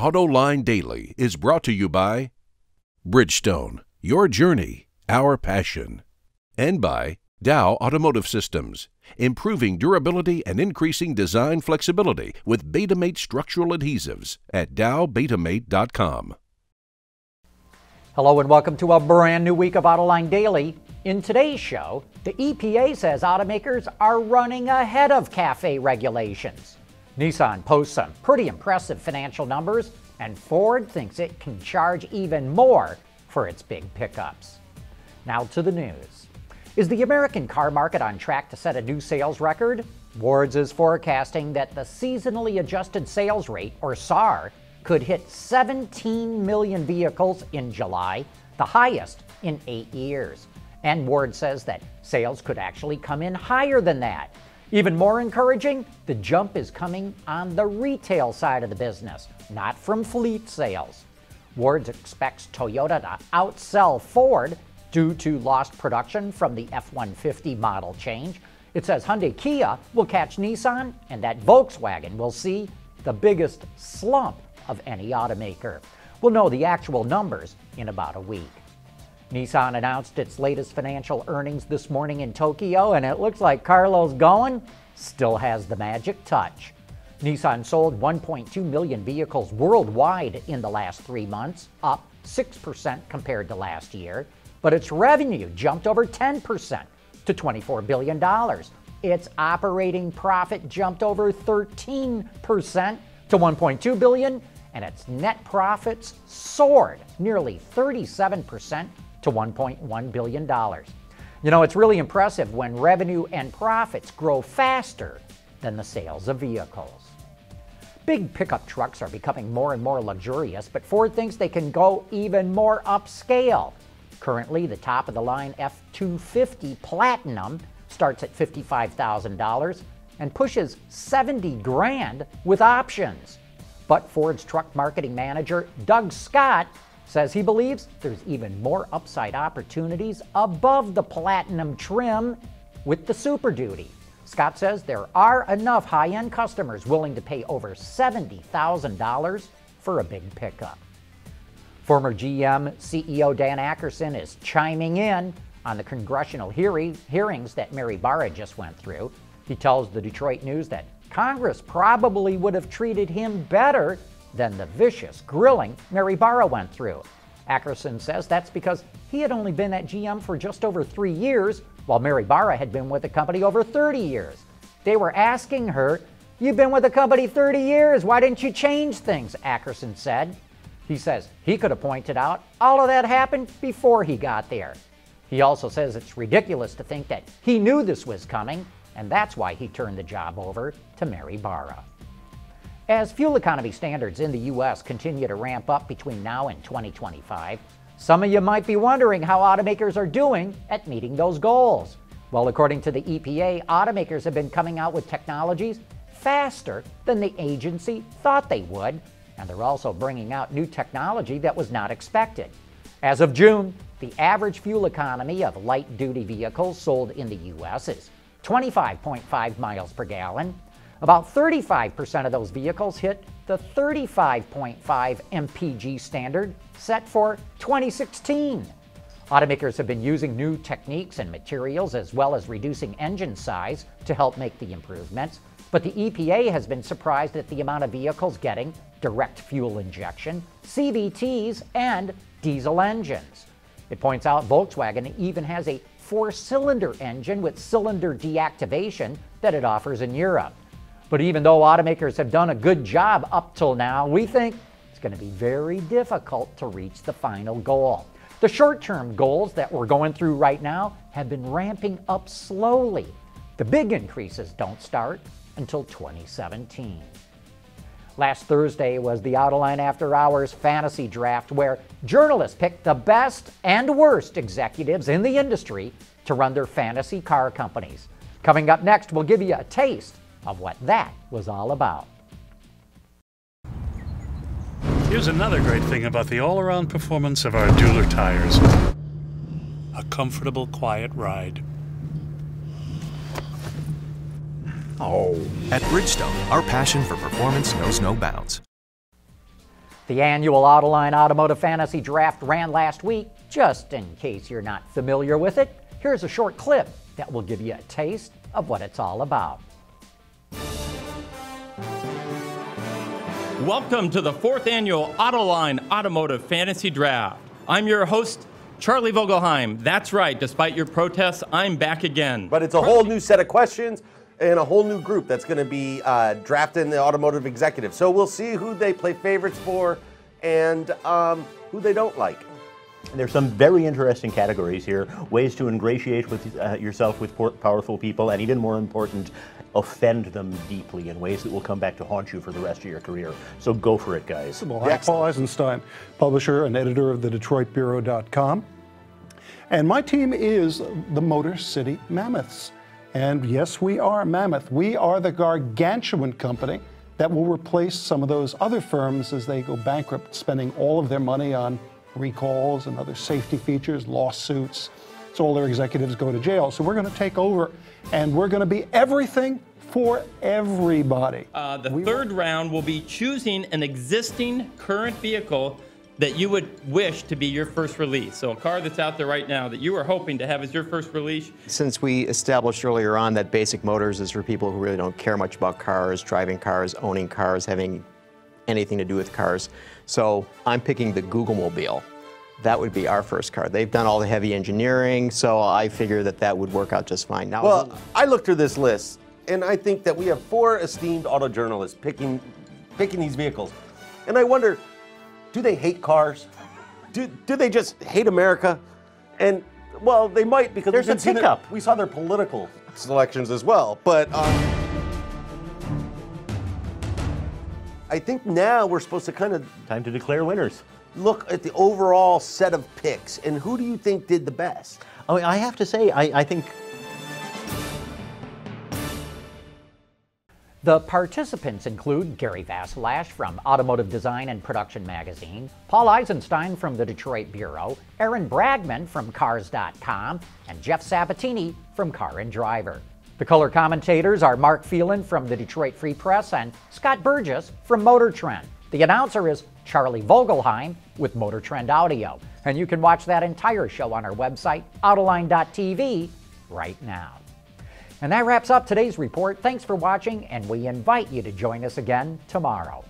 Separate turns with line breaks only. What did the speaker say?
Autoline Daily is brought to you by Bridgestone, your journey, our passion, and by Dow Automotive Systems, improving durability and increasing design flexibility with Betamate structural adhesives at dowbetamate.com.
Hello and welcome to a brand new week of Autoline Daily. In today's show, the EPA says automakers are running ahead of CAFE regulations. Nissan posts some pretty impressive financial numbers, and Ford thinks it can charge even more for its big pickups. Now to the news. Is the American car market on track to set a new sales record? Wards is forecasting that the seasonally adjusted sales rate, or SAAR, could hit 17 million vehicles in July, the highest in 8 years. And Ward says that sales could actually come in higher than that. Even more encouraging, the jump is coming on the retail side of the business, not from fleet sales. Ward expects Toyota to outsell Ford due to lost production from the F-150 model change. It says Hyundai Kia will catch Nissan, and that Volkswagen will see the biggest slump of any automaker. We'll know the actual numbers in about a week. Nissan announced its latest financial earnings this morning in Tokyo, and it looks like Carlos Ghosn still has the magic touch. Nissan sold 1.2 million vehicles worldwide in the last 3 months, up 6% compared to last year, but its revenue jumped over 10% to $24 billion. Its operating profit jumped over 13% to $1.2 billion, and its net profits soared nearly 37% to $1.1 billion. You know, it's really impressive when revenue and profits grow faster than the sales of vehicles. Big pickup trucks are becoming more and more luxurious, but Ford thinks they can go even more upscale. Currently, the top-of-the-line F-250 Platinum starts at $55,000 and pushes $70,000 with options. But Ford's truck marketing manager, Doug Scott, says he believes there's even more upside opportunities above the Platinum trim with the Super Duty. Scott says there are enough high-end customers willing to pay over $70,000 for a big pickup. Former GM CEO Dan Akerson is chiming in on the congressional hearings that Mary Barra just went through. He tells the Detroit News that Congress probably would have treated him better than the vicious grilling Mary Barra went through. Akerson says that's because he had only been at GM for just over 3 years, while Mary Barra had been with the company over 30 years. They were asking her, "You've been with the company 30 years, why didn't you change things?" Akerson said. He says he could have pointed out all of that happened before he got there. He also says it's ridiculous to think that he knew this was coming, and that's why he turned the job over to Mary Barra. As fuel economy standards in the U.S. continue to ramp up between now and 2025, some of you might be wondering how automakers are doing at meeting those goals. Well, according to the EPA, automakers have been coming out with technologies faster than the agency thought they would, and they're also bringing out new technology that was not expected. As of June, the average fuel economy of light-duty vehicles sold in the U.S. is 25.5 miles per gallon. About 35% of those vehicles hit the 35.5 mpg standard set for 2016. Automakers have been using new techniques and materials as well as reducing engine size to help make the improvements, but the EPA has been surprised at the amount of vehicles getting direct fuel injection, CVTs, and diesel engines. It points out Volkswagen even has a 4-cylinder engine with cylinder deactivation that it offers in Europe. But even though automakers have done a good job up till now, we think it's going to be very difficult to reach the final goal. The short-term goals that we're going through right now have been ramping up slowly. The big increases don't start until 2017. Last Thursday was the Autoline After Hours Fantasy Draft, where journalists picked the best and worst executives in the industry to run their fantasy car companies. Coming up next, we'll give you a taste of what that was all about.
Here's another great thing about the all-around performance of our Dueler tires. A comfortable, quiet ride.
At Bridgestone, our passion for performance knows no bounds.
The annual Autoline Automotive Fantasy Draft ran last week. Just in case you're not familiar with it, here's a short clip that will give you a taste of what it's all about.
Welcome to the 4th annual Autoline Automotive Fantasy Draft. I'm your host, Charlie Vogelheim. That's right, despite your protests, I'm back again.
But it's a whole new set of questions and a whole new group that's going to be drafting the automotive executive. So we'll see who they play favorites for and who they don't like.
There's some very interesting categories here, ways to ingratiate with yourself with powerful people, and even more important, offend them deeply in ways that will come back to haunt you for the rest of your career. So go for it, guys.
Hi, Paul Eisenstein, publisher and editor of the DetroitBureau.com. And my team is the Motor City Mammoths. And yes, we are Mammoth. We are the gargantuan company that will replace some of those other firms as they go bankrupt, spending all of their money on recalls and other safety features, lawsuits. So all their executives go to jail. So we're going to take over, and we're going to be everything for everybody.
The third round will be choosing an existing current vehicle that you would wish to be your first release. So a car that's out there right now that you are hoping to have as your first release.
Since we established earlier on that Basic Motors is for people who really don't care much about cars, driving cars, owning cars, having anything to do with cars. So I'm picking the Googlemobile. That would be our first car. They've done all the heavy engineering, so I figure that that would work out just fine. Now,
well, I looked through this list, and I think that we have 4 esteemed auto journalists picking these vehicles. And I wonder, do they hate cars? Do they just hate America? And, well, they might, because
there's a pickup.
We saw their political selections as well. But I think now we're supposed to kind of...
Time to declare winners.
Look at the overall set of picks, and who do you think did the best?
Oh, I have to say, I think...
The participants include Gary Vasilash from Automotive Design and Production Magazine, Paul Eisenstein from the Detroit Bureau, Aaron Bragman from Cars.com, and Jeff Sabatini from Car and Driver. The color commentators are Mark Phelan from the Detroit Free Press and Scott Burgess from Motor Trend. The announcer is Charlie Vogelheim with Motor Trend Audio, and you can watch that entire show on our website, Autoline.tv, right now. And that wraps up today's report. Thanks for watching, and we invite you to join us again tomorrow.